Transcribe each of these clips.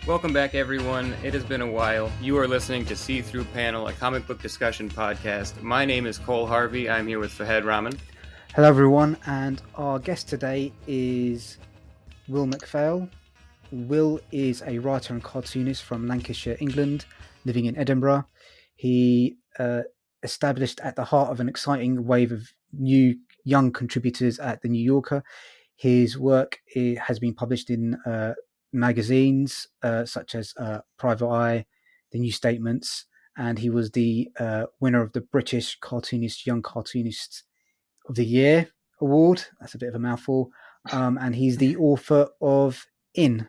Welcome back, everyone. It has been a while. You are listening to See Through Panel, a comic book discussion podcast. My name is Cole Harvey. I'm here with Fahed Rahman. Hello, everyone, and our guest today is Will Mcphail. Will is a writer and cartoonist from Lancashire, England, living in Edinburgh. He established at the heart of an exciting wave of new young contributors at The New Yorker. His work has been published in magazines such as Private Eye, The New Statements, and he was the winner of the British Young Cartoonist of the Year award. That's a bit of a mouthful. And he's the author of In.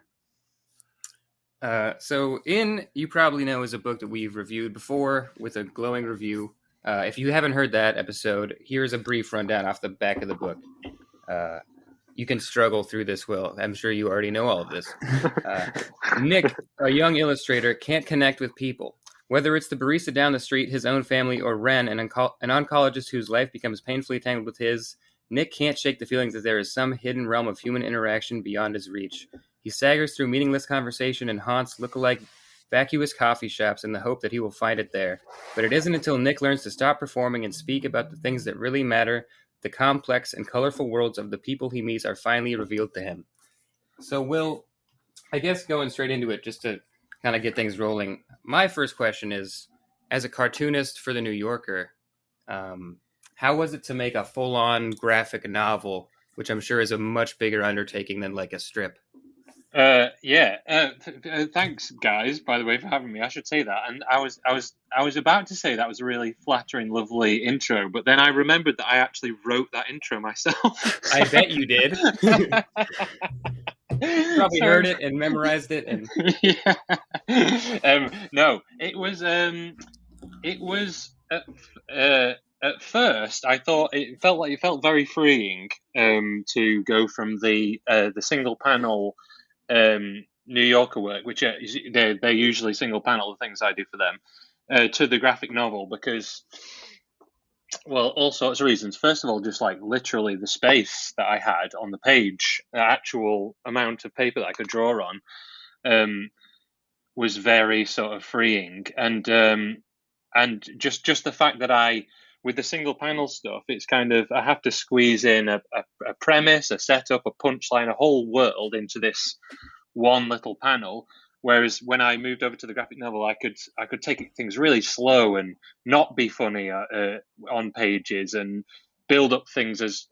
So In, you probably know, is a book that we've reviewed before with a glowing review. If you haven't heard that episode, here's a brief rundown off the back of the book. You can struggle through this, Will. I'm sure you already know all of this. Nick, a young illustrator, can't connect with people. Whether it's the barista down the street, his own family, or Ren, an oncologist whose life becomes painfully tangled with his, Nick can't shake the feelings that there is some hidden realm of human interaction beyond his reach. He staggers through meaningless conversation and haunts look-alike vacuous coffee shops in the hope that he will find it there. But it isn't until Nick learns to stop performing and speak about the things that really matter, the complex and colorful worlds of the people he meets are finally revealed to him. So, Will, I guess going straight into it, just to kind of get things rolling, my first question is, as a cartoonist for The New Yorker, how was it to make a full-on graphic novel, which I'm sure is a much bigger undertaking than like a strip? Thanks, guys, by the way, for having me. I should say that. And I was about to say that was a really flattering, lovely intro, but then I remembered that I actually wrote that intro myself. I bet you did. Probably heard it and memorized it. And no, it was at first I thought it felt very freeing to go from the single panel New Yorker work, which they're usually single panel, the things I do for them, to the graphic novel, because, well, all sorts of reasons. First of all, just like literally the space that I had on the page, the actual amount of paper that I could draw on, was very sort of freeing, and just the fact that with the single panel stuff, it's kind of, I have to squeeze in a premise, a setup, a punchline, a whole world into this one little panel. Whereas when I moved over to the graphic novel, I could take things really slow and not be funny on pages, and build up things as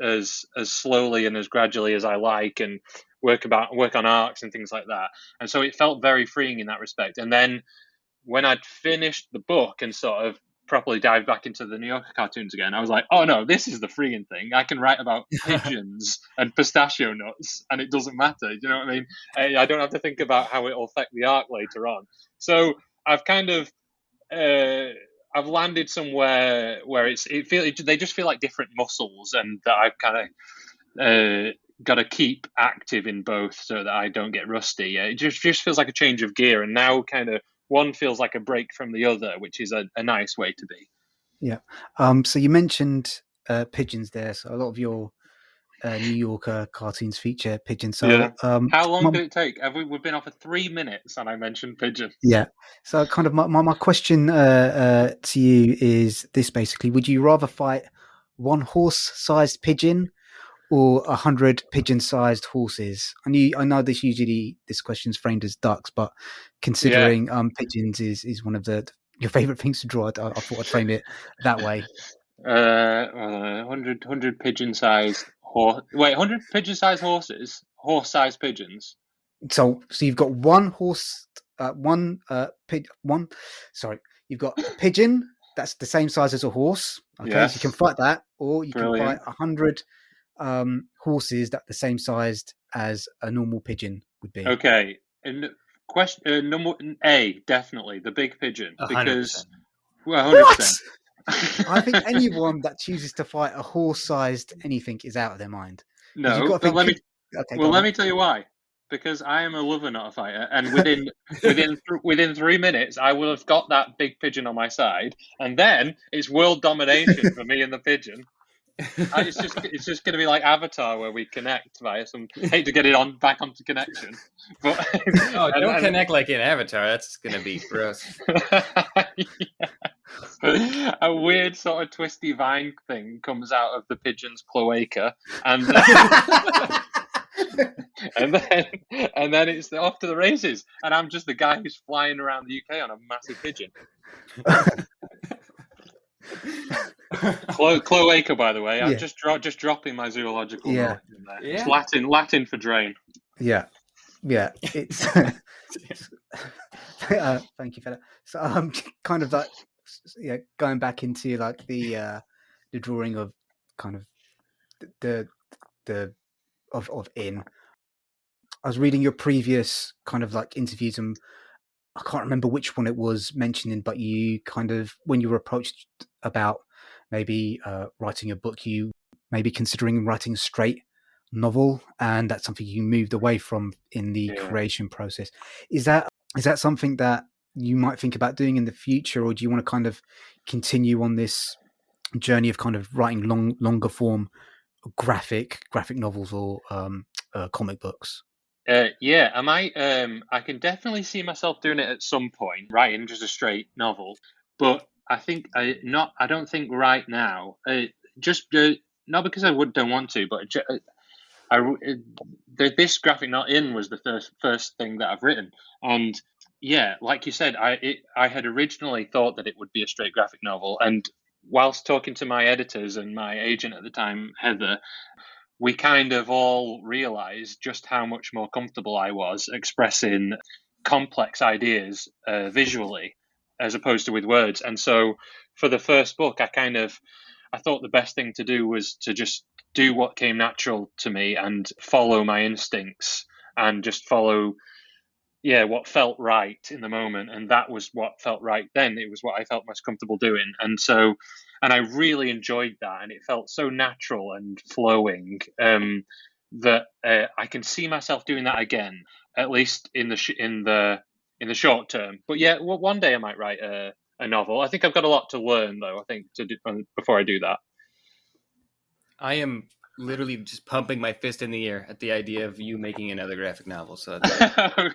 slowly and as gradually as I like, and work on arcs and things like that. And so it felt very freeing in that respect. And then when I'd finished the book and sort of properly dived back into the New Yorker cartoons again, I was like, oh no, this is the freeing thing. I can write about pigeons and pistachio nuts, and it doesn't matter. Do you know what I mean? I don't have to think about how it will affect the arc later on. So I've kind of I've landed somewhere where they just feel like different muscles, and that I've kind of got to keep active in both so that I don't get rusty. It just feels like a change of gear, and now kind of one feels like a break from the other, which is a nice way to be. Yeah. So you mentioned pigeons there. So a lot of your New Yorker cartoons feature pigeons. So yeah. How long did it take? We've been on for 3 minutes and I mentioned pigeons. Yeah. So kind of my question to you is this, basically: would you rather fight one horse-sized pigeon or 100 pigeon-sized horses? I know this question's framed as ducks, but considering pigeons is one of your favorite things to draw, I thought I'd frame it that way. 100 pigeon-sized horse. Wait, 100 pigeon-sized horses, horse-sized pigeons. So you've got one horse, You've got a pigeon that's the same size as a horse. Okay, yes. So you can fight that, or you can fight 100 horses that the same sized as a normal pigeon would be. Okay, and question number A, definitely the big pigeon, 100%. Because 100%. What? I think anyone that chooses to fight a horse-sized anything is out of their mind. No, but let me tell you why. Because I am a lover, not a fighter, and within 3 minutes, I will have got that big pigeon on my side, and then it's world domination for me and the pigeon. It's just going to be like Avatar, where we connect via some. Hate to get it on back onto connection, but Oh, don't connect like in Avatar. That's gonna be gross. Yeah. A weird sort of twisty vine thing comes out of the pigeon's cloaca, and and then it's off to the races, and I'm just the guy who's flying around the UK on a massive pigeon. Cloaca, by the way. I'm just dropping my zoological knowledge in there. Yeah. It's Latin for drain. Yeah. It's thank you for that. So I'm kind of like going back into like the drawing of kind of the of in. I was reading your previous kind of like interviews, and I can't remember which one it was mentioning, but you kind of, when you were approached about maybe writing a book, you maybe considering writing a straight novel, and that's something you moved away from in the creation process. Is that something that you might think about doing in the future, or do you want to kind of continue on this journey of kind of writing longer form graphic novels or comic books? I can definitely see myself doing it at some point, writing just a straight novel. But I think I don't think right now. Not because I don't want to, but this graphic not in was the first thing that I've written, and like you said, I had originally thought that it would be a straight graphic novel, and whilst talking to my editors and my agent at the time, Heather, we kind of all realized just how much more comfortable I was expressing complex ideas visually as opposed to with words. And so for the first book, I thought the best thing to do was to just do what came natural to me and follow my instincts and just follow what felt right in the moment. And that was what felt right then. It was what I felt most comfortable doing. And I really enjoyed that, and it felt so natural and flowing that I can see myself doing that again, at least in the short term. But one day I might write a novel. I think I've got a lot to learn, though. I think before I do that. I am literally just pumping my fist in the air at the idea of you making another graphic novel. So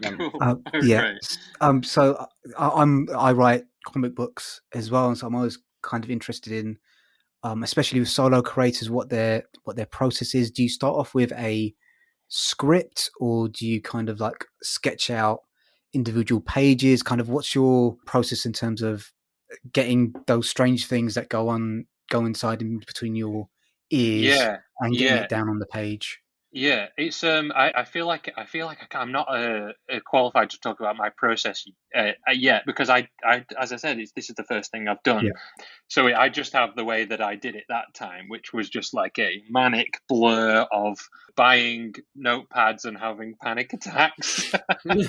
cool. Great. So I write comic books as well, and so I'm always kind of interested in, especially with solo creators, what their process is. Do you start off with a script, or do you kind of like sketch out individual pages? Kind of, what's your process in terms of getting those strange things that go inside in between your ears and getting it down on the page? Yeah, it's I feel like I'm not qualified to talk about my process yet, because I as I said, this is the first thing I've done. So I just have the way that I did it that time, which was just like a manic blur of buying notepads and having panic attacks and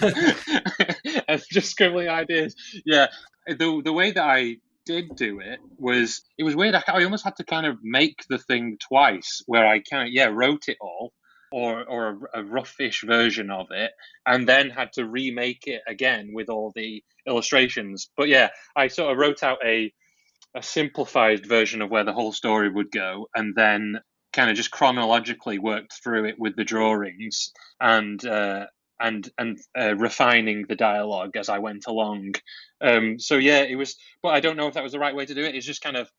just scribbling ideas. Yeah, the way that I did do it was weird. I almost had to kind of make the thing twice, where I kind of wrote it all, or a roughish version of it, and then had to remake it again with all the illustrations. But I sort of wrote out a simplified version of where the whole story would go, and then kind of just chronologically worked through it with the drawings and refining the dialogue as I went along. It was, but I don't know if that was the right way to do it. It's just kind of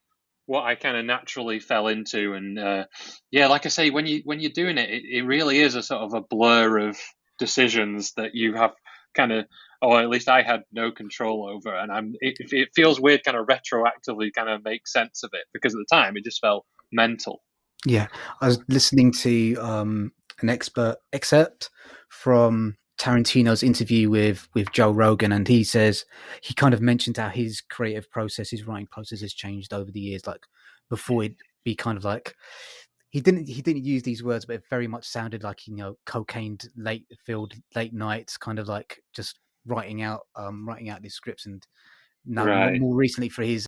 what I kind of naturally fell into, and like I say, when you're doing it, it really is a sort of a blur of decisions that you have kind of, or at least I had no control over, and it feels weird, kind of retroactively, kind of make sense of it, because at the time it just felt mental. Yeah, I was listening to an excerpt from Tarantino's interview with Joe Rogan, and he says, he kind of mentioned how his creative process, his writing process, has changed over the years. Like, before, it'd be kind of like, he didn't use these words, but it very much sounded like, cocaine filled late nights, kind of like just writing out these scripts and now Right. more recently for his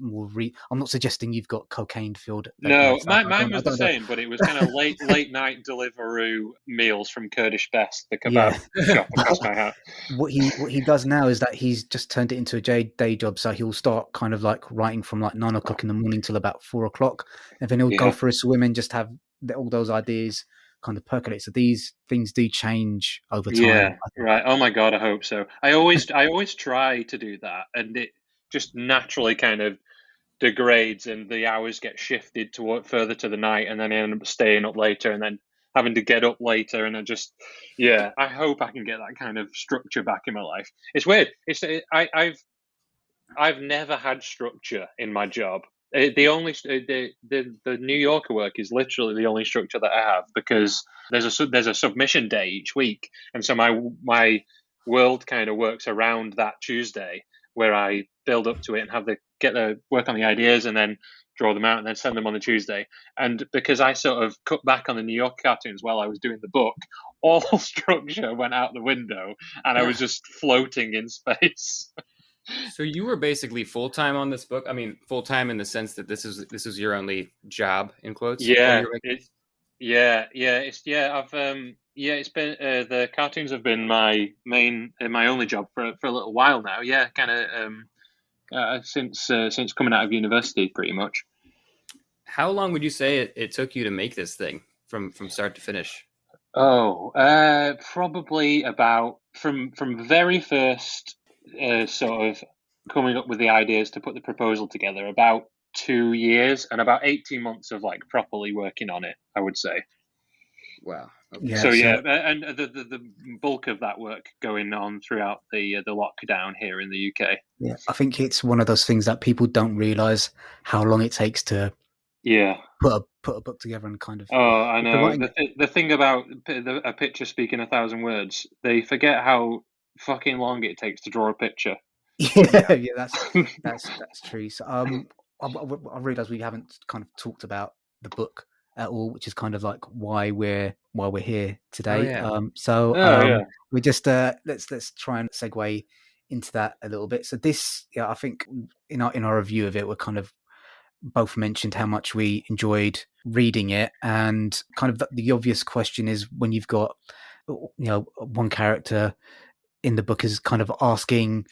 more. I'm not suggesting you've got cocaine filled late No, nights. mine was the same, but it was kind of late night Deliveroo meals from Kurdish Best, the kebab Yeah. shop across my house. What he does now is that he's just turned it into a day job. So he'll start kind of like writing from like 9 o'clock in the morning till about 4 o'clock, and then he'll go Yeah. for a swim and just have all those ideas kind of percolate. So these things do change over time. Yeah, right. Oh my God, I hope so. I always try to do that, and it just naturally kind of degrades, and the hours get shifted toward further to the night, and then I end up staying up later, and then having to get up later, and I hope I can get that kind of structure back in my life. It's weird. I've never had structure in my job. The only the New Yorker work is literally the only structure that I have, because there's a submission day each week, and so my world kind of works around that Tuesday, where I build up to it and have get the work on the ideas and then draw them out and then send them on the Tuesday. And because I sort of cut back on the New York cartoons while I was doing the book, all structure went out the window, and I was just floating in space. So you were basically full time on this book. I mean, full time in the sense that this is your only job, in quotes. Yeah, it's been the cartoons have been my only job for a little while now. Yeah, kind of since coming out of university, pretty much. How long would you say it took you to make this thing from start to finish? Oh, probably about from very first sort of coming up with the ideas to put the proposal together, about 2 years, and about 18 months of like properly working on it, I would say. Wow. Okay. Yeah, So yeah, and the bulk of that work going on throughout the lockdown here in the UK. yeah, I think it's one of those things that people don't realize how long it takes to put a book together and kind of. Oh, I know. Writing... The thing about a picture speaking 1,000 words, they forget how fucking long it takes to draw a picture. Yeah, that's true. So, I realise we haven't kind of talked about the book at all, which is kind of like why we're here today. Oh, yeah. We just let's try and segue into that a little bit. So this, I think in our review of it, we're kind of both mentioned how much we enjoyed reading it, and kind of the obvious question is, when you've got one character in the book is kind of asking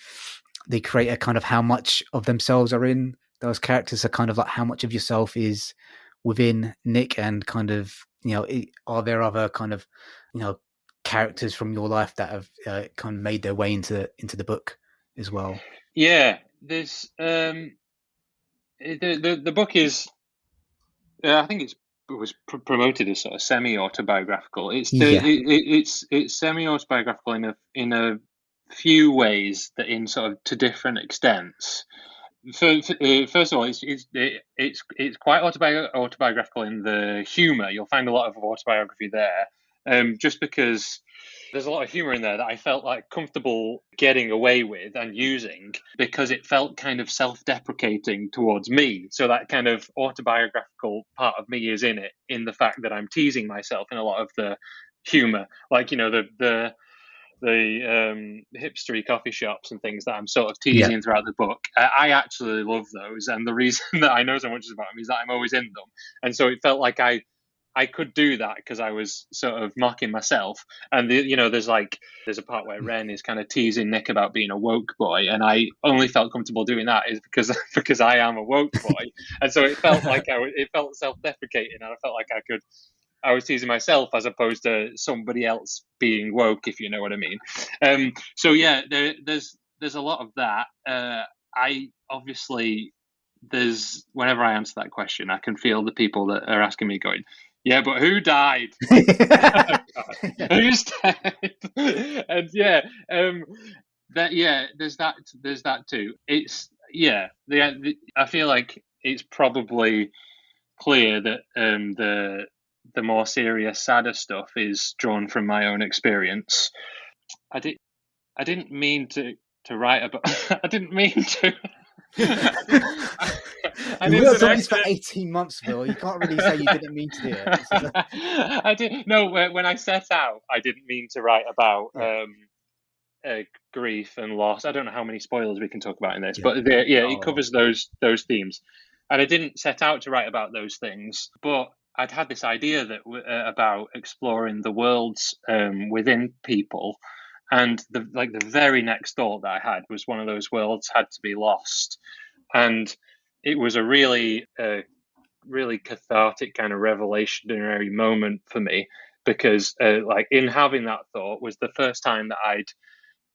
the creator kind of how much of themselves are in those characters, are kind of like how much of yourself is within Nick, and kind of are there other kind of characters from your life that have kind of made their way into the book as well. Yeah, there's the book is I think it was promoted as sort of semi-autobiographical. It's it's semi-autobiographical in a few ways, that in sort of to different extents. First of all, it's quite autobiographical in the humour. You'll find a lot of autobiography there, just because there's a lot of humour in there that I felt like comfortable getting away with and using, because it felt kind of self-deprecating towards me. So that kind of autobiographical part of me is in it, in the fact that I'm teasing myself in a lot of the humour, like the hipstery coffee shops and things that I'm sort of teasing throughout the book. I actually love those, and the reason that I know so much about them is that I'm always in them, and so it felt like I could do that because I was sort of mocking myself. And there's a part where Ren is kind of teasing Nick about being a woke boy, and I only felt comfortable doing that is because I am a woke boy, and so it felt like it felt self-deprecating, and I felt like I was teasing myself as opposed to somebody else being woke, if you know what I mean. So yeah, there's a lot of that. I obviously, whenever I answer that question, I can feel the people that are asking me going, yeah, but who died? Who's dead? And there's that too. It's I feel like it's probably clear that the more serious, sadder stuff is drawn from my own experience. I didn't mean to write about. I didn't mean to. You worked on this for 18 months, Bill. You can't really say you didn't mean to do it. I did. No, when I set out, I didn't mean to write about grief and loss. I don't know how many spoilers we can talk about in this, Yeah. but it Oh. covers those themes. And I didn't set out to write about those things, but I'd had this idea that about exploring the worlds within people, and the very next thought that I had was one of those worlds had to be lost, and it was a really cathartic kind of revelationary moment for me because like in having that thought was the first time that I'd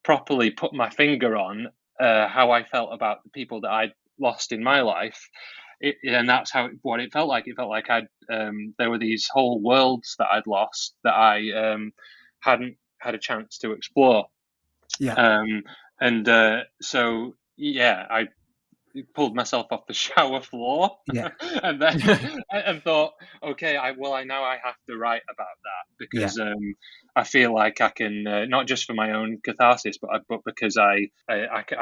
properly put my finger on how I felt about the people that I'd lost in my life. And that's what it felt like. It felt like there were these whole worlds that I'd lost that I hadn't had a chance to explore. Yeah. So yeah, I pulled myself off the shower floor Yeah. and then and thought, okay, I have to write about that because I feel like I can not just for my own catharsis, but because I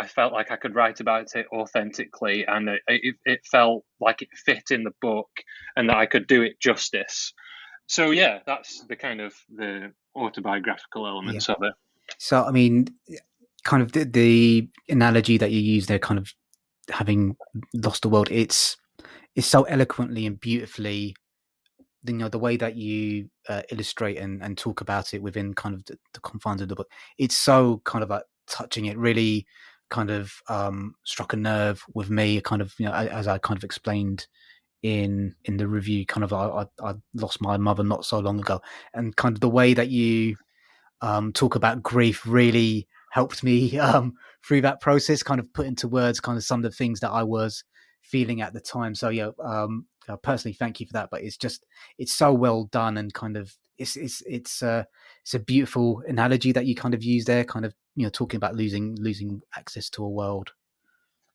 felt like I could write about it authentically, and it felt like it fit in the book, and that I could do it justice. So yeah, that's the kind of the autobiographical elements of it. So I mean, kind of the analogy that you use there, kind of having lost the world, it's so eloquently and beautifully, the way that you illustrate and talk about it within kind of the confines of the book, it's so kind of like touching. It really kind of struck a nerve with me, kind of, as I kind of explained in the review, kind of I lost my mother not so long ago, and kind of the way that you talk about grief really helped me through that process, kind of put into words kind of some of the things that I was feeling at the time. So personally, thank you for that. But it's so well done, and kind of it's a beautiful analogy that you kind of use there, kind of talking about losing access to a world.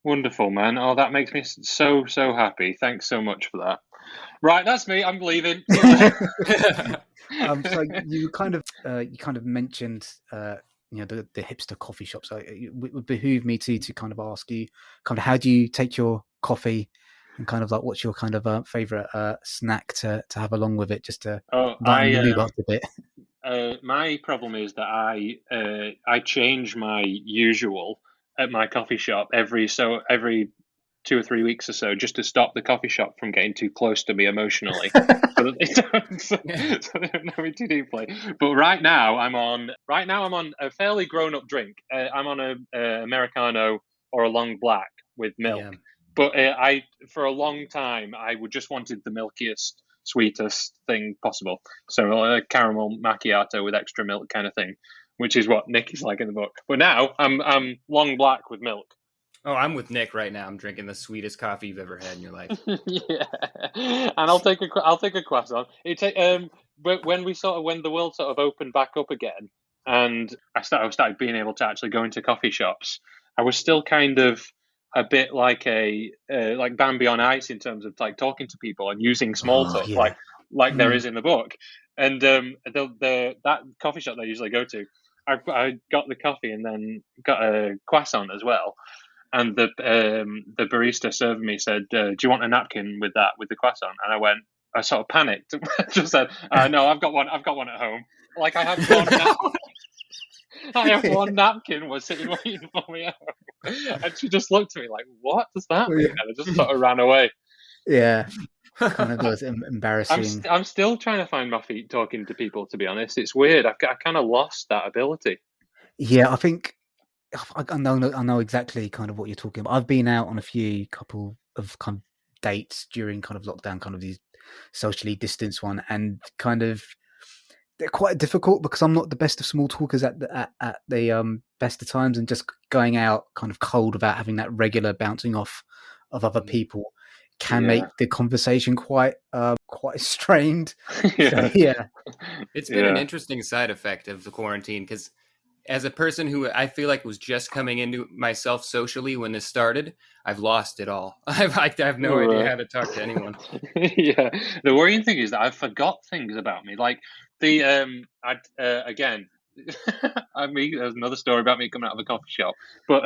Wonderful, man. Oh, that makes me so happy. Thanks so much for that. Right, that's me. I'm leaving. So you kind of mentioned the hipster coffee shop. So it would behoove me to kind of ask you, kind of, how do you take your coffee, and kind of like what's your kind of favorite snack to have along with it, just to lighten the mood up a bit. My problem is that I change my usual at my coffee shop every 2 or 3 weeks or so, just to stop the coffee shop from getting too close to me emotionally, so that they don't know me too deeply. But right now I'm on a fairly grown-up drink. I'm on a Americano or a long black with milk. Yeah. But for a long time, I would just wanted the milkiest, sweetest thing possible. So a caramel macchiato with extra milk kind of thing, which is what Nick is like in the book. But now I'm long black with milk. Oh, I'm with Nick right now. I'm drinking the sweetest coffee you've ever had in your life. Yeah, and I'll take a croissant. But when the world sort of opened back up again, and I started being able to actually go into coffee shops, I was still kind of a bit like like Bambi on ice in terms of like talking to people and using small talk, like there is in the book. And that coffee shop that I usually go to, I got the coffee and then got a croissant as well. And the barista serving me said, "Do you want a napkin with the croissant?" And I sort of panicked. Just said, "No, I've got one. I've got one at home. Like I have one. I have one napkin was sitting waiting for me at home." And she just looked at me like, "What does that mean?" And I just sort of ran away. Yeah, kind of was embarrassing. I'm still trying to find my feet talking to people. To be honest, it's weird. I kind of lost that ability. Yeah, I think I know exactly kind of what you're talking about. I've been out on a couple of kind of dates during kind of lockdown, kind of these socially distanced one, and kind of they're quite difficult because I'm not the best of small talkers at the best of times, and just going out kind of cold without having that regular bouncing off of other people can make the conversation quite strained. So, yeah. It's been an interesting side effect of the quarantine, because as a person who I feel like was just coming into myself socially when this started, I've lost it all. I have no idea how to talk to anyone. Yeah, the worrying thing is that I've forgot things about me. Like again, there's another story about me coming out of a coffee shop. But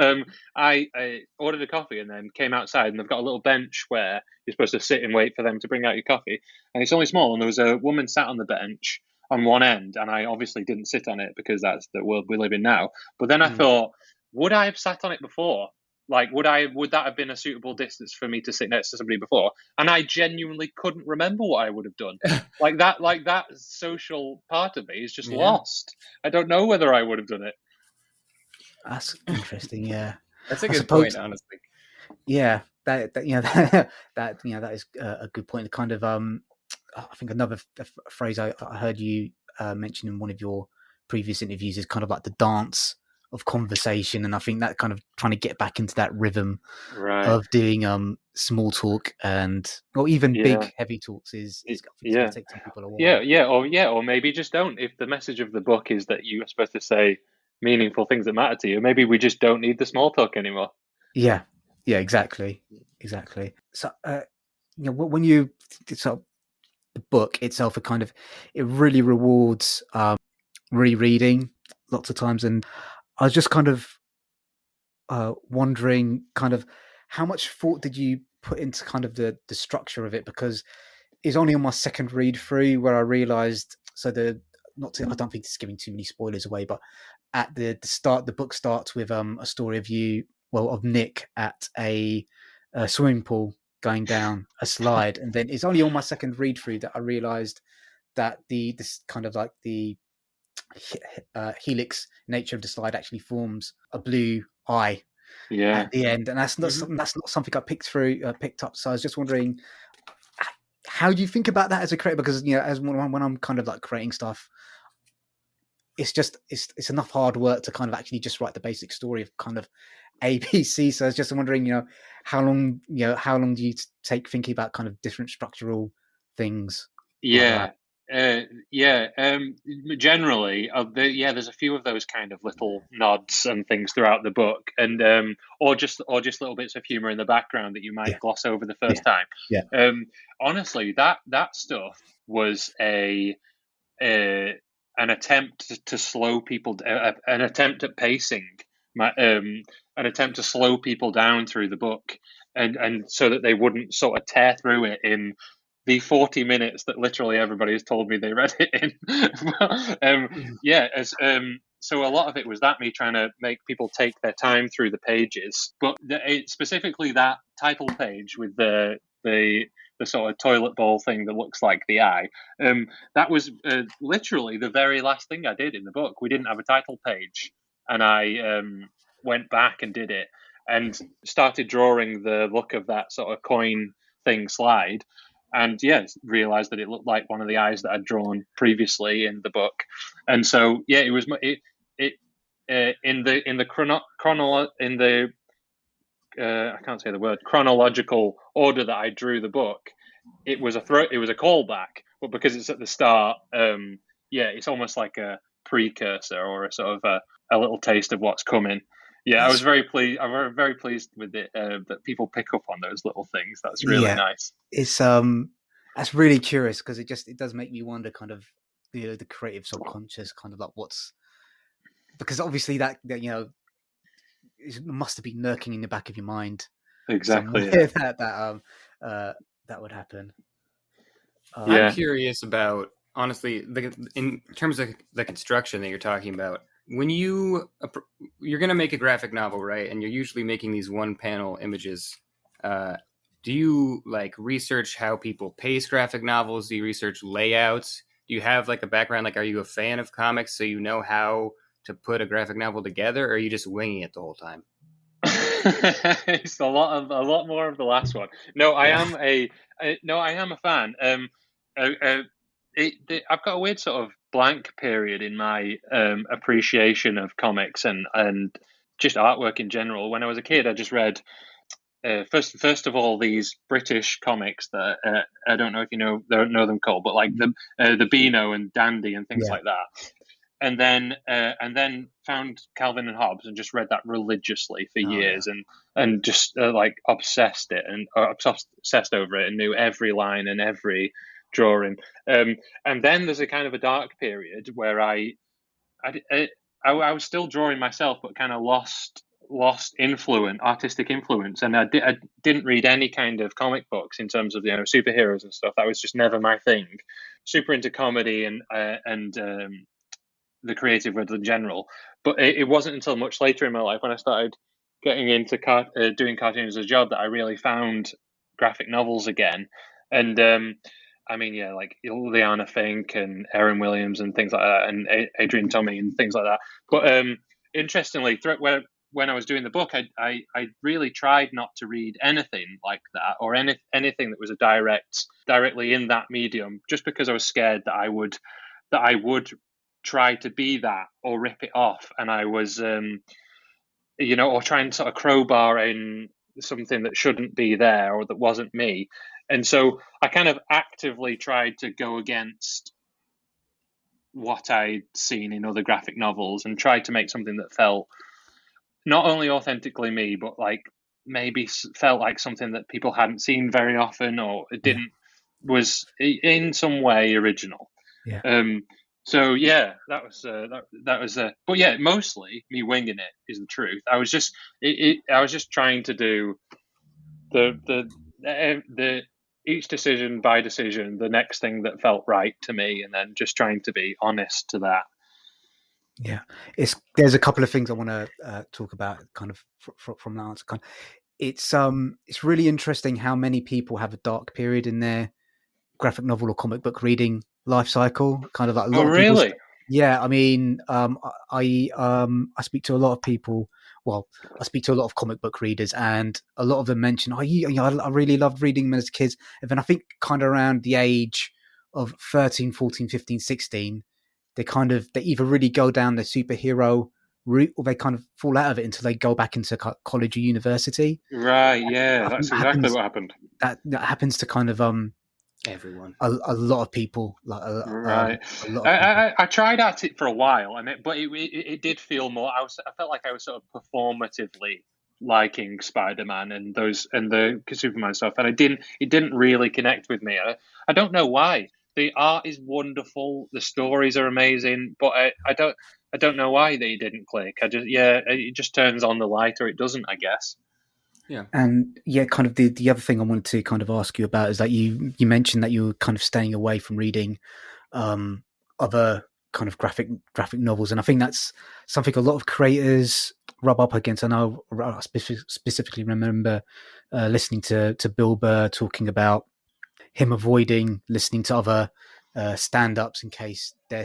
I ordered a coffee and then came outside, and they've got a little bench where you're supposed to sit and wait for them to bring out your coffee, and it's only small. And there was a woman sat on the bench, on one end, and I obviously didn't sit on it because that's the world we live in now. But then I Mm. thought, would I have sat on it before? Like, would that have been a suitable distance for me to sit next to somebody before? And I genuinely couldn't remember what I would have done. Like that social part of me is just Yeah. lost. I don't know whether I would have done it. That's interesting. Yeah, That's a I good suppose. point, honestly. Yeah, that that is a good point. Kind of I think another phrase I heard you mention in one of your previous interviews is kind of like the dance of conversation, and I think that kind of trying to get back into that rhythm Right. of doing small talk and or even Yeah. big heavy talks is I think it's going Yeah. to take some people a Yeah. while. Or maybe just don't. If the message of the book is that you are supposed to say meaningful things that matter to you, maybe we just don't need the small talk anymore. Yeah, yeah, exactly, exactly. So when you sort of the book itself, it really rewards rereading lots of times, and I was just kind of wondering kind of how much thought did you put into kind of the structure of it, because it's only on my second read through where I realized I don't think it's giving too many spoilers away, but at the start the book starts with a story of Nick at a swimming pool going down a slide, and then it's only on my second read through that I realized that this kind of like the helix nature of the slide actually forms a blue eye Yeah. at the end, and Mhm. that's not something I picked up. So I was just wondering, how do you think about that as a creator? Because as when I'm kind of like creating stuff, it's enough hard work to kind of actually just write the basic story of kind of ABC. So I was just wondering, how long do you take thinking about kind of different structural things like that? Yeah, yeah. Generally, there's a few of those kind of little nods and things throughout the book, and or just little bits of humor in the background that you might Yeah, gloss over the first yeah, time. yeah. Honestly, that stuff was an attempt to slow people, an attempt at pacing, an attempt to slow people down through the book, and so that they wouldn't sort of tear through it in the 40 minutes that literally everybody has told me they read it in. Yeah, so a lot of it was that me trying to make people take their time through the pages, but specifically that title page with the sort of toilet bowl thing that looks like the eye. That was literally the very last thing I did in the book. We didn't have a title page, and I went back and did it and started drawing the look of that sort of coin thing slide. And yes, realized that it looked like one of the eyes that I'd drawn previously in the book. And so yeah, it was it in the I can't say the word chronological order that I drew the book. It was a callback, but because it's at the start, yeah, it's almost like a precursor or a sort of a little taste of what's coming. Yeah, I was That's very pleased. I'm very pleased with it that people pick up on those little things. That's really yeah. nice. It's that's really curious because it does make me wonder kind of the creative subconscious kind of like what's because obviously that it must have been lurking in the back of your mind somewhere Exactly. Yeah. uh that would happen. I'm Yeah. curious about, honestly, in terms of the construction that you're talking about. When you're going to make a graphic novel, right? And you're usually making these one panel images. Uh, do you like research how people pace graphic novels? Do you research layouts? Do you have like a background? Like, are you a fan of comics so you know how to put a graphic novel together, or are you just winging it the whole time? It's a lot more of the last one. No, Yeah. I am a fan. Uh, uh, I've got a weird sort of blank period in my appreciation of comics and just artwork in general. When I was a kid, I just read first of all these British comics that I don't know if you know them called, but like the Beano and Dandy and things Yeah. like that. And then found Calvin and Hobbes and just read that religiously for Oh yeah. years and just like obsessed over it and knew every line and every drawing. And then there's a kind of a dark period where I was still drawing myself, but kind of lost lost artistic influence, and I didn't read any kind of comic books in terms of superheroes and stuff. That was just never my thing. Super into comedy and the creative world in general, but it wasn't until much later in my life when I started getting into doing cartoons as a job that I really found graphic novels again. And I mean, yeah, like Liana Fink and Erin Williams and things like that, and Adrian Tomei and things like that. But interestingly, when I was doing the book, I really tried not to read anything like that or anything that was directly in that medium, just because I was scared that I would try to be that or rip it off, and I was or try and sort of crowbar in something that shouldn't be there or that wasn't me. And so I kind of actively tried to go against what I'd seen in other graphic novels and tried to make something that felt not only authentically me, but like maybe felt like something that people hadn't seen very often, or it didn't was in some way original. Yeah. So yeah, that was but yeah, mostly me winging it is the truth. I was just I was just trying to do the each decision by decision, the next thing that felt right to me, and then just trying to be honest to that. Yeah, there's a couple of things I want to talk about, kind of from that answer. It's really interesting how many people have a dark period in their graphic novel or comic book reading life cycle. Kind of like a lot of people. Really? Yeah, I mean, I speak to a lot of people. Well, I speak to a lot of comic book readers, and a lot of them mention, I really loved reading them as kids. And then I think kind of around the age of 13, 14, 15, 16, they either really go down the superhero route or they kind of fall out of it until they go back into college or university. Right. Yeah, that's exactly what happened. That happens to kind of everyone. A lot of people, right. A lot of people. I tried at it for a while, but it did feel more. I felt like I was sort of performatively liking Spider-Man and the Superman stuff, and it didn't really connect with me. I don't know why. The art is wonderful, the stories are amazing, but I don't know why they didn't click. It just turns on the light or it doesn't, I guess. Yeah. And yeah, kind of the other thing I wanted to kind of ask you about is that you mentioned that you were kind of staying away from reading other kind of graphic novels, and I think that's something a lot of creators rub up against. I know I specifically remember listening to Bill Burr talking about him avoiding listening to other stand-ups in case their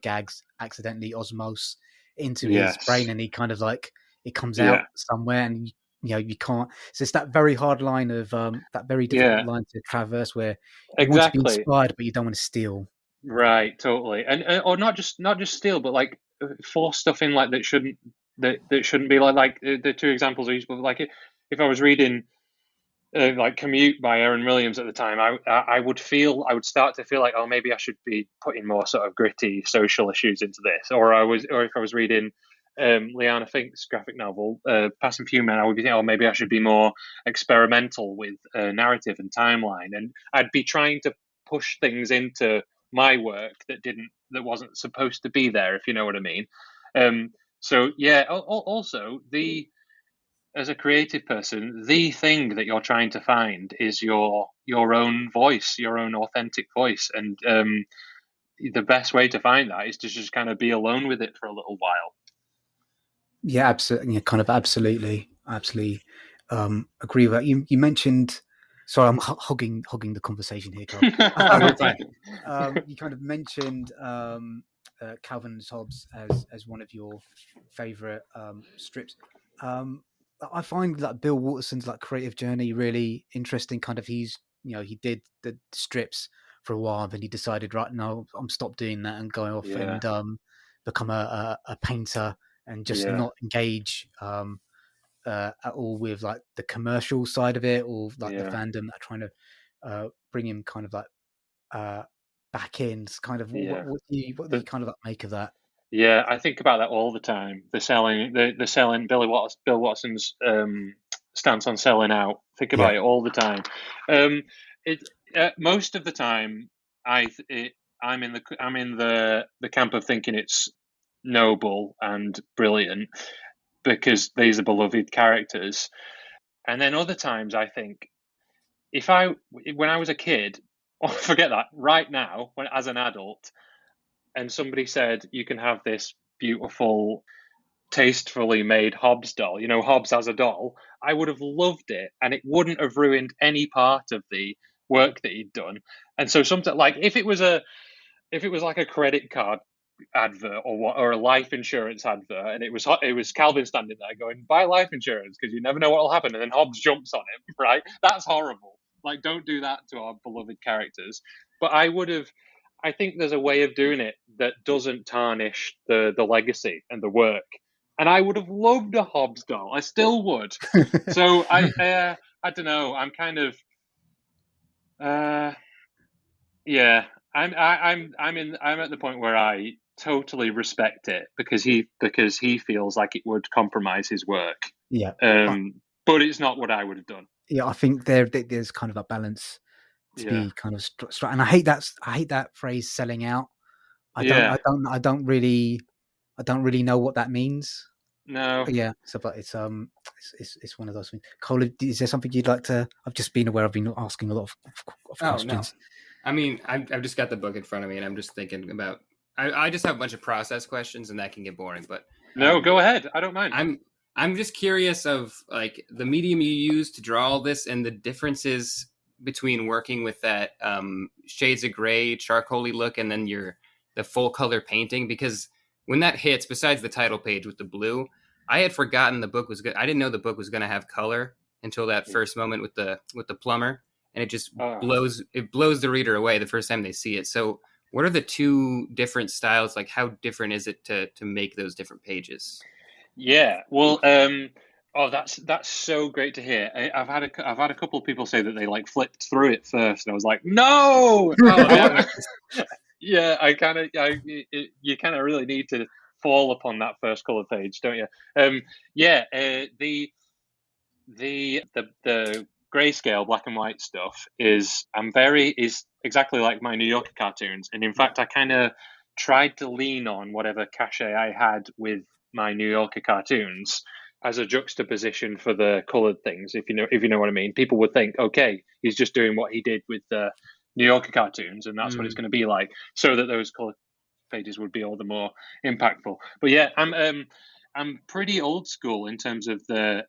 gags accidentally osmose into his brain, and he kind of like it comes out somewhere, and you can't. So it's that very hard line of that very difficult line to traverse where you want to be inspired, but you don't want to steal. Right, totally, and or not just steal, but like force stuff in like that shouldn't be like the two examples I used. But like if I was reading like Commute by Erin Williams at the time, I would start to feel like, oh, maybe I should be putting more sort of gritty social issues into this, or if I was reading Liana Fink's graphic novel, Passing Few Men, I would be thinking, oh, maybe I should be more experimental with narrative and timeline, and I'd be trying to push things into my work that wasn't supposed to be there, if you know what I mean. So yeah, also as a creative person, the thing that you're trying to find is your own voice, your own authentic voice, and the best way to find that is to just kind of be alone with it for a little while. Yeah, absolutely. Kind of absolutely agree with that. You mentioned. Sorry, I'm hogging the conversation here, Carl. You kind of mentioned Calvin and Hobbes as one of your favorite strips. I find that Bill Watterson's like creative journey really interesting. Kind of he did the strips for a while, then he decided, right, no, I'm stopped doing that and going off and become a painter and just not engage at all with like the commercial side of it or like the fandom that are trying to bring him kind of like back in. Kind of what do you kind of like make of that? Yeah, I think about that all the time. The selling Bill Watson's stance on selling out. Think about it all the time. Most of the time, I'm in the camp of thinking it's noble and brilliant. because these are beloved characters. And then other times I think, when I was a kid, or forget that, right now, as an adult, and somebody said you can have this beautiful, tastefully made Hobbs doll, Hobbs as a doll, I would have loved it, and it wouldn't have ruined any part of the work that he'd done. And so sometimes, like if it was like a credit card advert or a life insurance advert, and it was Calvin standing there going, buy life insurance because you never know what will happen, and then Hobbs jumps on him, right? That's horrible. Like, don't do that to our beloved characters. But I think there's a way of doing it that doesn't tarnish the legacy and the work. And I would have loved a Hobbs doll. I still would. So I don't know. I'm kind of yeah. I'm at the point where I totally respect it because he feels like it would compromise his work. Yeah. But it's not what I would have done. Yeah, I think there's kind of a balance to be kind of and I hate that phrase selling out. I don't really know what that means. No. Yeah. So, but it's it's one of those things. Cole, is there something you'd like to? I've just been aware. I've been asking a lot of questions. No. I mean, I've just got the book in front of me, and I'm just thinking about. I just have a bunch of process questions, and that can get boring. But no, go ahead. I don't mind. I'm just curious of like the medium you use to draw all this, and the differences between working with that shades of gray, charcoaly look, and then the full color painting. Because when that hits, besides the title page with the blue, I had forgotten the book was good. I didn't know the book was going to have color until that first moment with the plumber. And it just blows the reader away the first time they see it. So what are the two different styles? Like, how different is it to make those different pages? Yeah, well, that's so great to hear. I've had a couple of people say that they like flipped through it first, and I was like, no. Yeah, you kind of really need to fall upon that first color page, don't you? The grayscale black and white stuff is exactly like my New Yorker cartoons, and in fact I kind of tried to lean on whatever cachet I had with my New Yorker cartoons as a juxtaposition for the colored things. If you know what I mean, people would think, okay, he's just doing what he did with the New Yorker cartoons, and that's what it's going to be like, so that those color pages would be all the more impactful. But yeah, I'm pretty old school in terms of the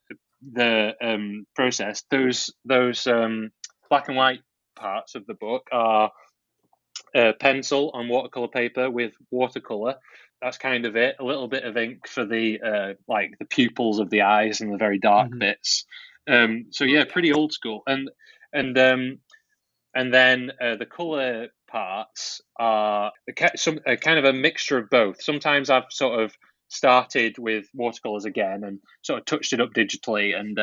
process. Those black and white parts of the book are pencil on watercolor paper with watercolor. That's kind of it. A little bit of ink for the like the pupils of the eyes and the very dark bits. So yeah, pretty old school. And then the color parts are kind of a mixture of both. Sometimes I've sort of started with watercolors again and sort of touched it up digitally, and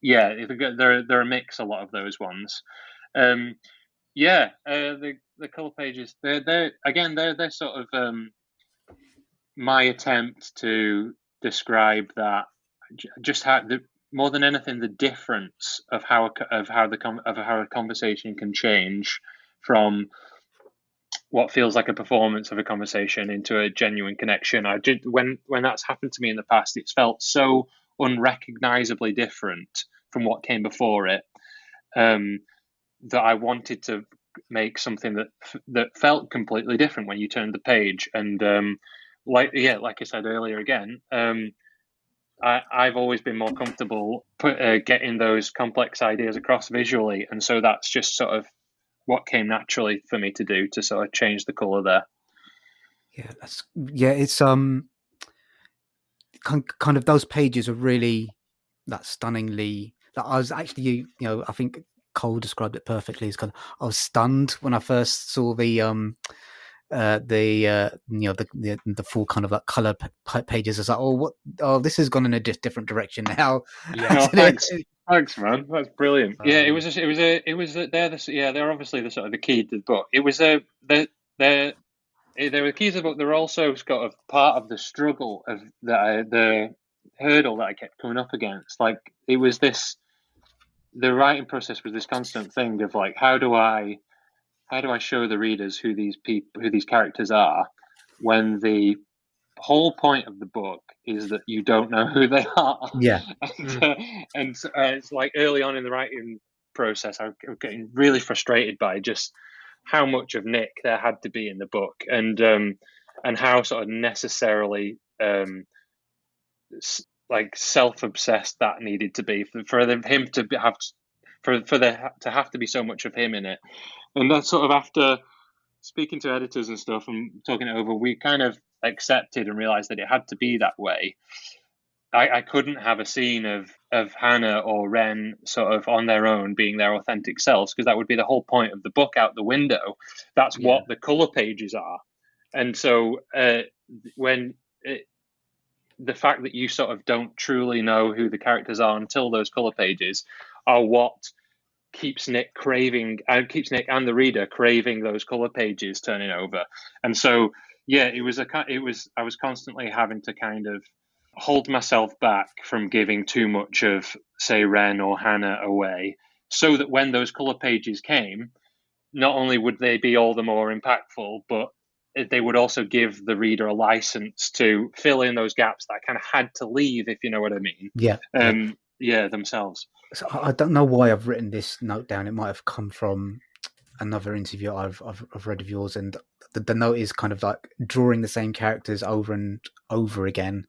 they're a mix. A lot of those ones. The color pages. They're sort of my attempt to describe that. Just how more than anything, the difference of how a conversation can change from what feels like a performance of a conversation into a genuine connection. When that's happened to me in the past, it's felt so unrecognizably different from what came before it, that I wanted to make something that felt completely different when you turned the page. And like I said earlier again, I've always been more comfortable getting those complex ideas across visually, and so that's just sort of what came naturally for me to do, to sort of change the color there. It's kind of those pages are really stunningly. I was actually, I think Cole described it perfectly. It's kind of, I was stunned when I first saw the full kind of like color pages. I was like, this has gone in a different direction now. Yeah, thanks, man. That's brilliant. They're obviously the sort of the key to the book. They were the keys of the book. They're also sort of part of the struggle of the hurdle that I kept coming up against. Like, it was the writing process was this constant thing of like, how do I show the readers who these characters are when the whole point of the book is that you don't know who they are. Yeah. And it's like early on in the writing process, I was getting really frustrated by just how much of Nick there had to be in the book, and how sort of necessarily like self-obsessed that needed to be for him to have for there to have to be so much of him in it. And that's sort of after speaking to editors and stuff and talking it over, we kind of accepted and realized that it had to be that way. I couldn't have a scene of Hannah or Ren sort of on their own being their authentic selves, because that would be the whole point of the book out the window. That's what the color pages are. And so the fact that you sort of don't truly know who the characters are until those color pages are what keeps Nick and the reader craving those color pages turning over. And so I was constantly having to kind of hold myself back from giving too much of, say, Ren or Hannah away, so that when those color pages came, not only would they be all the more impactful, but they would also give the reader a license to fill in those gaps that kind of had to leave, if you know what I mean. Themselves. So I don't know why I've written this note down. It might have come from another interview I've read of yours, and the note is kind of like drawing the same characters over and over again,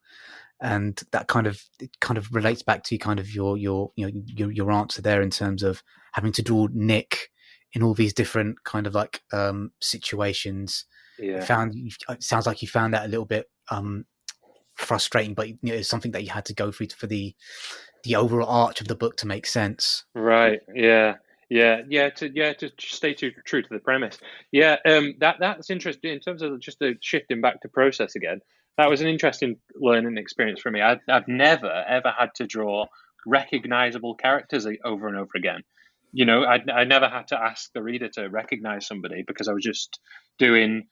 and that kind of relates back to kind of your answer there in terms of having to draw Nick in all these different kind of like situations. It sounds like you found that a little bit frustrating, but it's something that you had to go through for the overall arch of the book to make sense. Right. To stay true to the premise. That's interesting in terms of just shifting back to process again. That was an interesting learning experience for me. I've never ever had to draw recognizable characters over and over again. I never had to ask the reader to recognize somebody, because I was just doing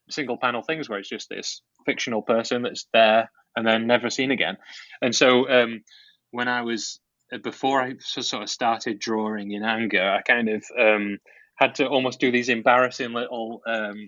single panel things where it's just this fictional person that's there and then never seen again. And so when I was before I sort of started drawing in anger, I kind of had to almost do these embarrassing little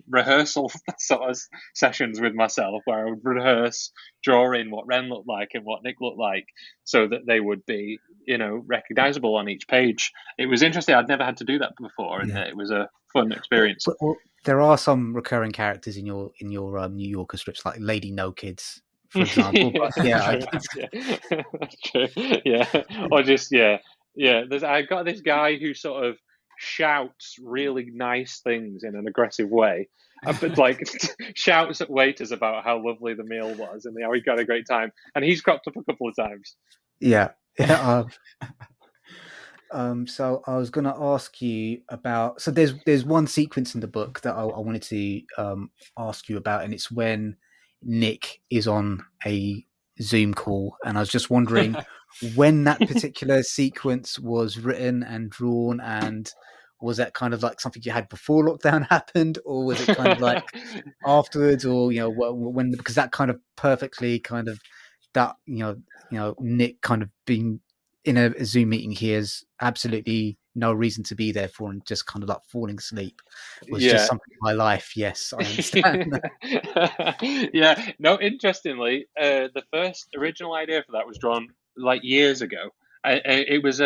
rehearsal sort of sessions with myself, where I would rehearse drawing what Ren looked like and what Nick looked like, so that they would be, recognizable on each page. It was interesting. I'd never had to do that before, and it was a fun experience. Well, there are some recurring characters in your New Yorker strips, like Lady No Kids, for example. That's true. Yeah, or just I got this guy who sort of shouts really nice things in an aggressive way, but like shouts at waiters about how lovely the meal was and how he got a great time, and he's cropped up a couple of times. So I was going to ask you about. So there's one sequence in the book that I wanted to ask you about, and it's when Nick is on a Zoom call, and I was just wondering when that particular sequence was written and drawn, and was that kind of like something you had before lockdown happened, or was it kind of like afterwards, or when, because that kind of perfectly kind of that Nick kind of being in a Zoom meeting he has absolutely no reason to be there for, and just kind of like falling asleep was just something in my life. Yes, I understand that. No, interestingly, the first original idea for that was drawn like years ago. It was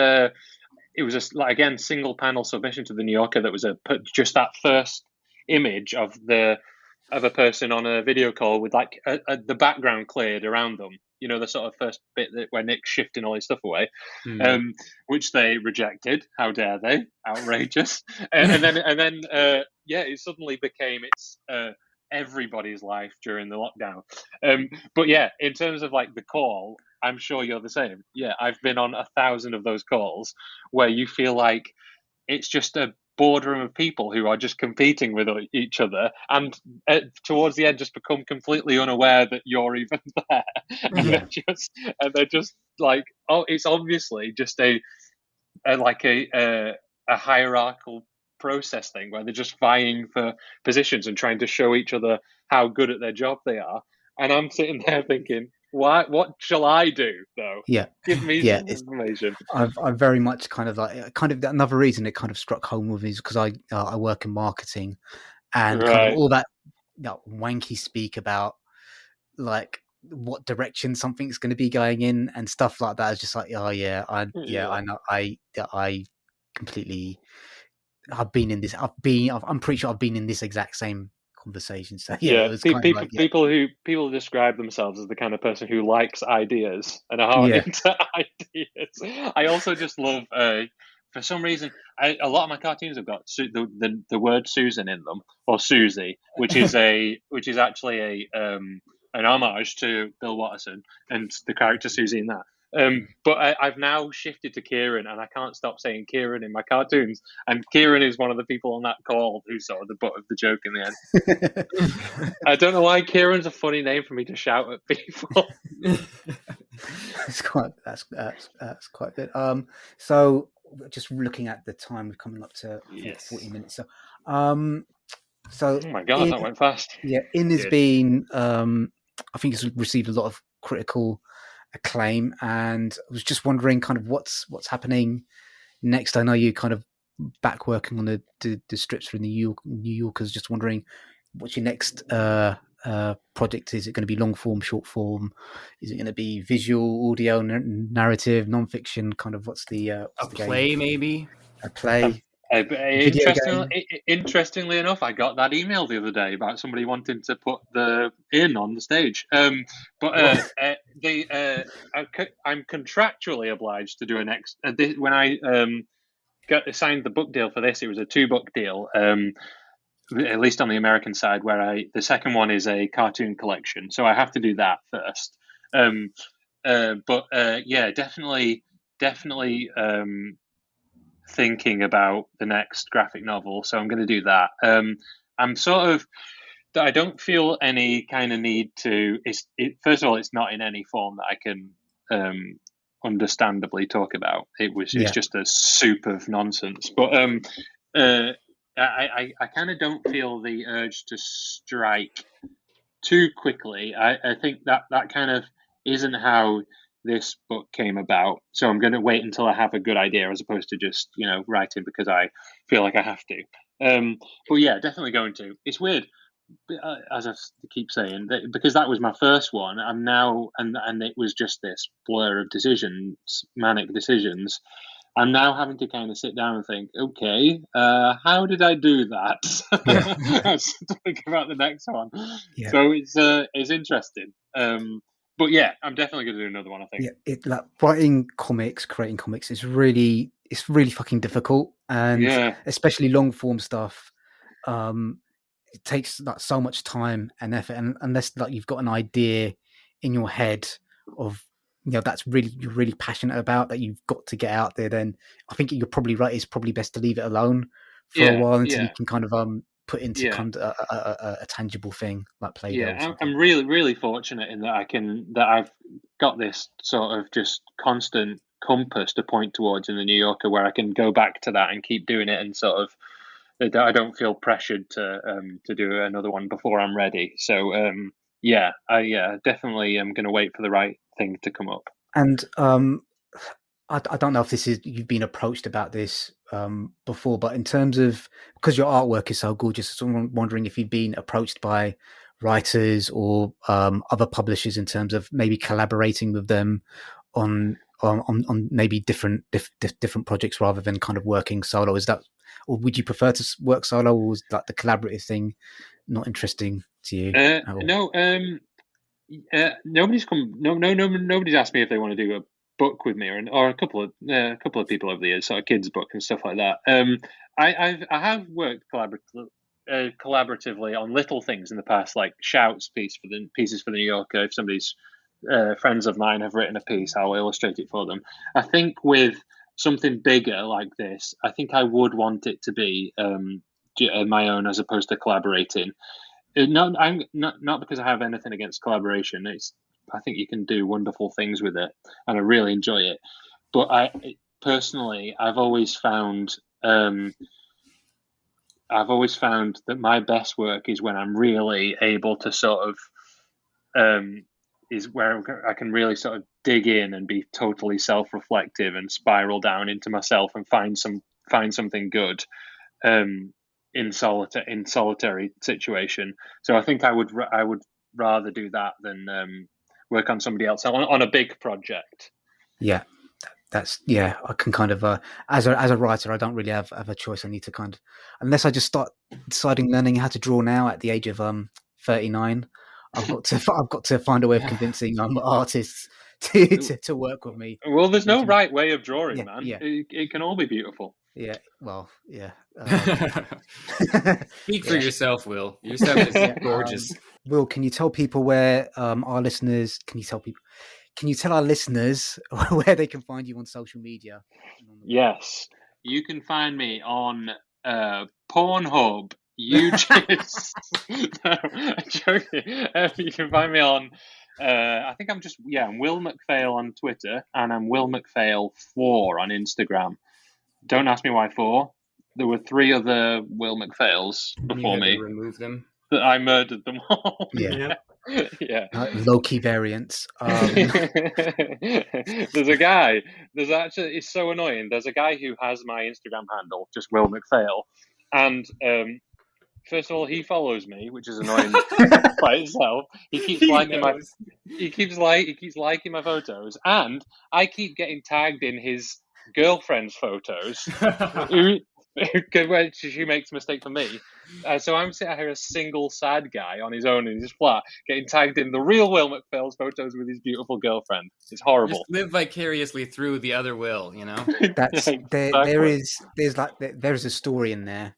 like, again, single panel submission to the New Yorker that was just that first image of a person on a video call with like the background cleared around them. The sort of first bit where Nick's shifting all his stuff away, which they rejected. How dare they? Outrageous. and then it suddenly became everybody's life during the lockdown. But in terms of like the call, I'm sure you're the same. Yeah, I've been on 1,000 of those calls where you feel like it's just a boardroom of people who are just competing with each other, and towards the end just become completely unaware that you're even there. And they're just like, oh, it's obviously just a hierarchical process thing where they're just vying for positions and trying to show each other how good at their job they are. And I'm sitting there thinking, what shall I do though? Give me some information. I've very much kind of another reason it kind of struck home with me is because I work in marketing, and kind of all that wanky speak about like what direction something's going to be going in and stuff like that. It's just like, oh yeah, I know, I completely. I've been in this. I'm pretty sure I've been in this exact same conversation. So yeah, it was kind of like people describe themselves as the kind of person who likes ideas and are yeah, into ideas. I also just love, for some reason, a lot of my cartoons have got the word Susan in them, or Susie, which is actually an homage to Bill Watterson and the character Susie in that. But I've now shifted to Kieran, and I can't stop saying Kieran in my cartoons. And Kieran is one of the people on that call who saw the butt of the joke in the end. I don't know why Kieran's a funny name for me to shout at people. that's quite good. So just looking at the time, we're coming up to 40 minutes. So, oh my god, that went fast. Yeah, has been. I think it's received a lot of critical acclaim, and I was just wondering kind of what's happening next. I know you kind of back working on the strips for the New Yorkers. Just wondering what's your next project? Is it going to be long form, short form? Is it going to be visual, audio, narrative, non-fiction? Kind of what's the play game? Maybe a play. Interestingly enough, I got that email the other day about somebody wanting to put the in on the stage. I'm contractually obliged to do a next. When I signed the book deal for this, it was a 2-book deal. At least on the American side, where the second one is a cartoon collection, so I have to do that first. Definitely. Thinking about the next graphic novel, so I'm going to do that. I'm sort of, I don't feel any kind of need to. First of all, it's not in any form that I can understandably talk about. It's just a soup of nonsense. But I kind of don't feel the urge to strike too quickly. I think that kind of isn't how this book came about, so I'm going to wait until I have a good idea as opposed to just writing because I feel like I have to. But yeah, definitely going to. It's weird, as I keep saying, because that was my first one. I'm now and it was just this blur of decisions, manic decisions. I'm now having to kind of sit down and think, okay, how did I do that? To think about the next one. Yeah. So it's interesting. But yeah, I'm definitely going to do another one, I think. Yeah, creating comics is really fucking difficult, and especially long form stuff. It takes so much time and effort, and unless you've got an idea in your head of that's you're really passionate about, that you've got to get out there, then I think you're probably right. It's probably best to leave it alone for a while until you can kind of put into kind of a tangible thing like Play-Doh. Yeah, I'm really, really fortunate in that I've got this sort of just constant compass to point towards in the New Yorker, where I can go back to that and keep doing it, and sort of I don't feel pressured to do another one before I'm ready. So I definitely am going to wait for the right thing to come up. And I don't know if this is you've been approached about this before, but in terms of, because your artwork is so gorgeous, I'm wondering if you've been approached by writers or other publishers in terms of maybe collaborating with them on maybe different projects rather than kind of working solo. Is that, or would you prefer to work solo, or was that the collaborative thing not interesting to you? No. Nobody's asked me if they want to do a book with me, or a couple of people over the years, sort of kids' book and stuff like that. I have worked collaboratively on little things in the past, like shouts pieces for the New Yorker. If somebody's friends of mine have written a piece, I'll illustrate it for them. I think with something bigger like this, I think I would want it to be my own as opposed to collaborating. I'm not because I have anything against collaboration. I think you can do wonderful things with it, and I really enjoy it. But I've always found that my best work is when I'm really able to sort of is where I can really sort of dig in and be totally self-reflective and spiral down into myself and find something good. in solitary situation. So I think I would rather do that than work on somebody else on a big project. Yeah, I can kind of as a writer, I don't really have a choice. I need to kind of, unless I just start learning how to draw now at the age of 39. I've got to find a way of convincing artists to work with me. Well, there's no right way of drawing, man. Yeah. It can all be beautiful. Yeah, well, yeah. Speak for yourself, Will. Your stuff is gorgeous. Will, can you tell people where our listeners? Can you tell our listeners where they can find you on social media? Yes, you can find me on Pornhub, YouTube. No, I'm joking. You can find me on. I think I'm Will Mcphail on Twitter, and I'm Will Mcphail 4 on Instagram. Don't ask me why 4. There were 3 other Will Mcphails before me. Remove them. That I murdered them all. Yeah. Yeah. Low-key variants. There's a guy. It's so annoying. There's a guy who has my Instagram handle, just Will Mcphail, and first of all, he follows me, which is annoying by itself. He keeps liking my photos, and I keep getting tagged in his girlfriend's photos. Where she makes a mistake for me. So I'm sitting here, a single sad guy on his own in his flat, getting tagged in the real Will Mcphail's photos with his beautiful girlfriend. It's horrible. Just live vicariously through the other Will, you know. That's Exactly. there's a story in there.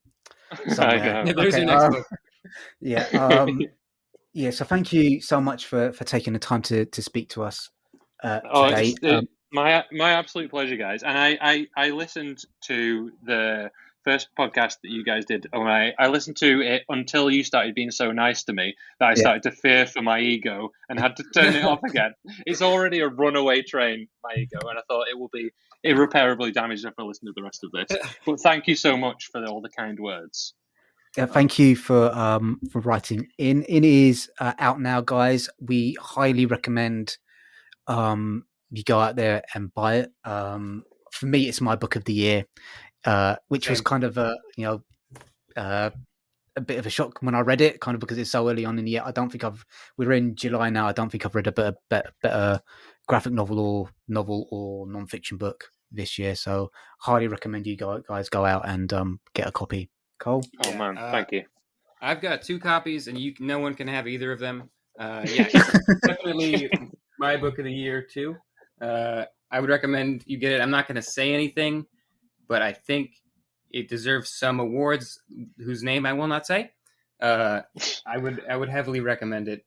I know. There's your next book. Yeah. Yeah. So thank you so much for taking the time to speak to us today. My absolute pleasure, guys. And I listened to the first podcast that you guys did. I listened to it until you started being so nice to me that I started to fear for my ego and had to turn it off again. It's already a runaway train, my ego, and I thought it will be irreparably damaged if I listen to the rest of this. But thank you so much for all the kind words. Thank you for writing in. It is out now, guys. We highly recommend you go out there and buy it. For me, it's my book of the year, which was kind of a bit of a shock when I read it, kind of because it's so early on in the year. I don't think we're in July now. I don't think I've read a better graphic novel or non-fiction book this year. So highly recommend you guys go out and get a copy. Cole? Oh man, thank you. I've got 2 copies, and no one can have either of them. It's definitely my book of the year too. I would recommend you get it. I'm not going to say anything, but I think it deserves some awards whose name I will not say. I would heavily recommend it.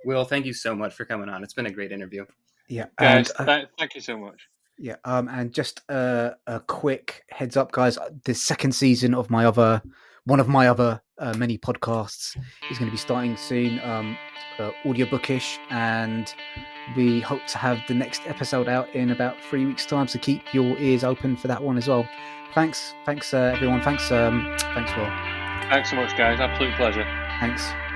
Will, thank you so much for coming on. It's been a great interview. Yeah, guys, thank you so much. Yeah, and just a quick heads up, guys. The second season of one of my other many podcasts is going to be starting soon, audiobookish, and we hope to have the next episode out in about 3 weeks' time. So keep your ears open for that one as well. Thanks, everyone. Thanks, Will. Thanks so much, guys. Absolute pleasure. Thanks.